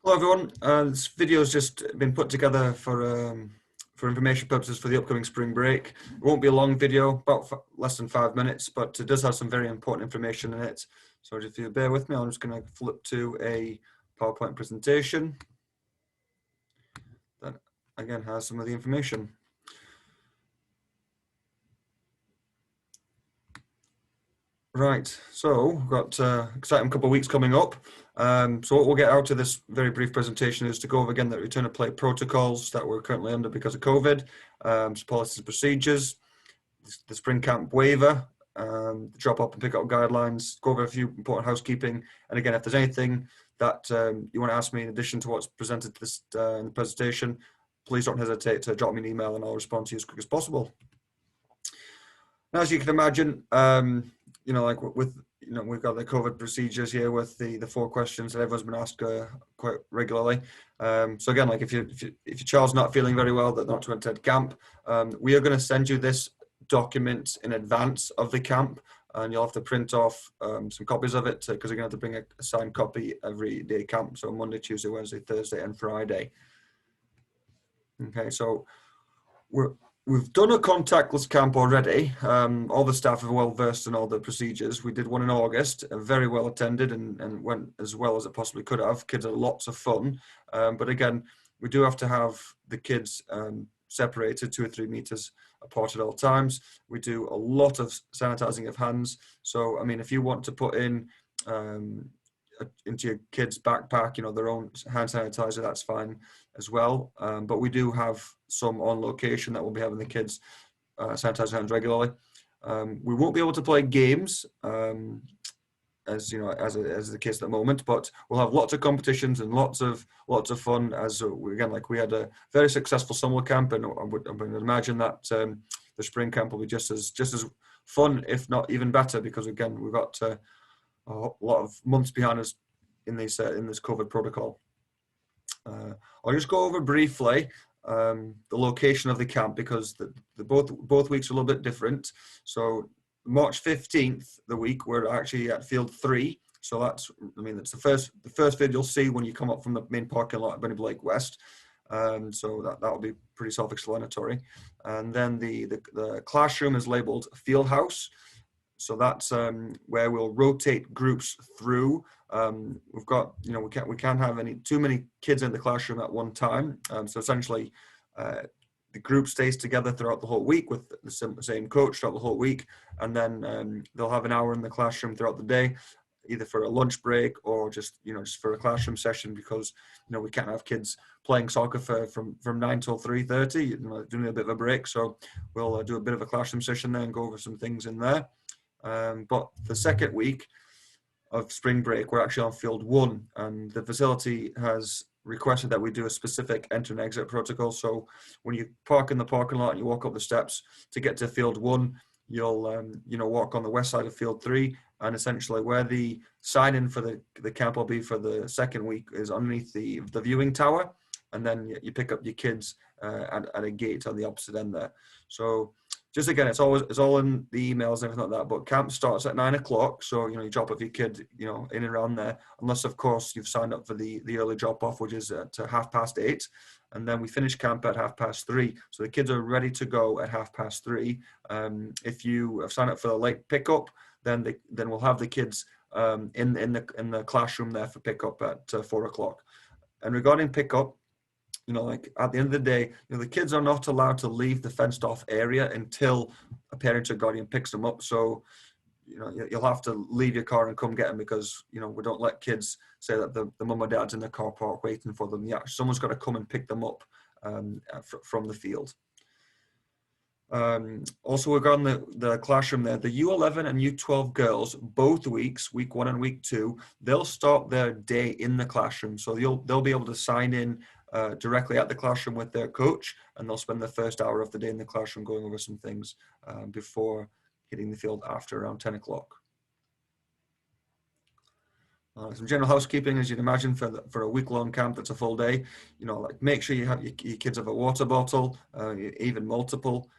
Hello everyone, this video has just been put together for information purposes for the upcoming spring break. It won't be a long video, about less than 5 minutes, but it does have some very important information in it. So if you bear with me, I'm just going to flip to a PowerPoint presentation that again has some of the information. Right, so we've got exciting couple of weeks coming up. So what we'll get out of this very brief presentation is to go over again the return to play protocols that we're currently under because of COVID, some policies and procedures, the spring camp waiver, the drop-off and pick-up guidelines, go over a few important housekeeping, and again, if there's anything that you want to ask me in addition to what's presented to this in the presentation, please don't hesitate to drop me an email and I'll respond to you as quick as possible. Now, as you can imagine, like we've got the COVID procedures here with the 4 questions that everyone's been asked quite regularly. So again, like if your child's not feeling very well, they're not to attend camp, we are going to send you this document in advance of the camp, and you'll have to print off some copies of it because you're going to have to bring a signed copy every day camp. So Monday, Tuesday, Wednesday, Thursday, and Friday. Okay, so We've done a contactless camp already. All the staff are well versed in all the procedures. We did one in August, very well attended and went as well as it possibly could have. Kids had lots of fun. But again, we do have to have the kids separated 2 or 3 meters apart at all times. We do a lot of sanitizing of hands. So, I mean, if you want to put in into your kids' backpack, their own hand sanitizer, that's fine as well. But we do have some on location that will be having the kids sanitize hands regularly. We won't be able to play games, as the case at the moment, but we'll have lots of competitions and lots of fun. We had a very successful summer camp, and I would imagine that the spring camp will be just as fun, if not even better, because again we've got a lot of months behind us in this COVID protocol. I'll just go over briefly the location of the camp because both weeks are a little bit different. So March 15th, the week, we're actually at Field 3. So it's the first field you'll see when you come up from the main parking lot at Bunny Blake West. So that'll be pretty self-explanatory. And then the classroom is labeled Field House. So that's where we'll rotate groups through. We've got, we can't have too many kids in the classroom at one time. So essentially, the group stays together throughout the whole week with the same coach throughout the whole week, and then they'll have an hour in the classroom throughout the day, either for a lunch break or just for a classroom session, because we can't have kids playing soccer from 9 till 3:30. Doing a bit of a break, so we'll do a bit of a classroom session there and go over some things in there. But the second week of spring break, we're actually on Field 1, and the facility has requested that we do a specific enter and exit protocol. So when you park in the parking lot and you walk up the steps to get to Field 1, you'll walk on the west side of Field 3, and essentially where the sign-in for the camp will be for the second week is underneath the viewing tower, and then you pick up your kids at a gate on the opposite end there. So just again, it's all in the emails and everything like that. But camp starts at 9 o'clock, so you drop off your kid, in and around there, unless of course you've signed up for the early drop off, which is at 8:30, and then we finish camp at 3:30. So the kids are ready to go at 3:30. If you have signed up for the late pickup, then we'll have the kids in the classroom there for pickup at 4 o'clock. And regarding pickup, at the end of the day, the kids are not allowed to leave the fenced off area until a parent or guardian picks them up. So, you'll have to leave your car and come get them, because, we don't let kids say that the mum or dad's in the car park waiting for them. Yeah, someone's got to come and pick them up from the field. Also, regarding the classroom there, the U11 and U12 girls, both weeks, week 1 and week 2, they'll start their day in the classroom. So they'll be able to sign in directly at the classroom with their coach, and they'll spend the first hour of the day in the classroom going over some things before hitting the field after around 10 o'clock. Some general housekeeping, as you'd imagine, for a week-long camp that's a full day. Make sure you have your kids have a water bottle, even multiple.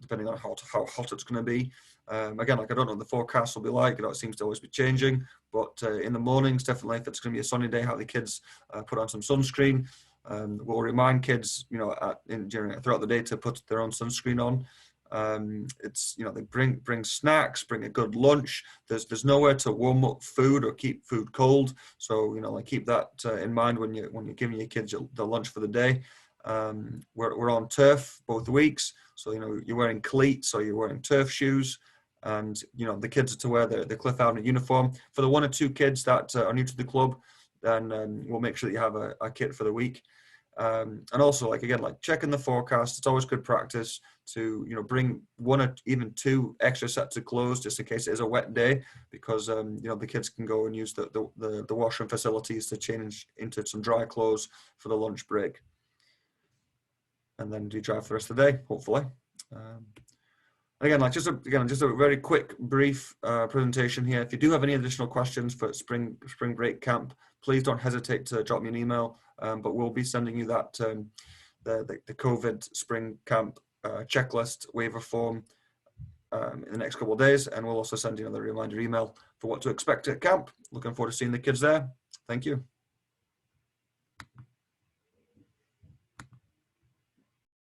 depending on how hot it's going to be. Again, like I don't know what the forecast will be like. It seems to always be changing. But in the mornings, definitely, if it's going to be a sunny day, have the kids put on some sunscreen. We'll remind kids, throughout the day to put their own sunscreen on. They bring snacks, bring a good lunch. There's nowhere to warm up food or keep food cold. So keep that in mind when you're giving your kids the lunch for the day. We're on turf both weeks, so you're wearing cleats or you're wearing turf shoes. And the kids are to wear the Cliff Avenue uniform. For the 1 or 2 kids that are new to the club, then we'll make sure that you have a kit for the week. And also, checking the forecast. It's always good practice to bring 1 or even 2 extra sets of clothes just in case it is a wet day, because the kids can go and use the washroom facilities to change into some dry clothes for the lunch break, and then do dry for the rest of the day, hopefully. Just a very quick, brief presentation here. If you do have any additional questions for spring break camp, please don't hesitate to drop me an email. But we'll be sending you that the COVID spring camp checklist waiver form in the next couple of days, and we'll also send you another reminder email for what to expect at camp. Looking forward to seeing the kids there. Thank you.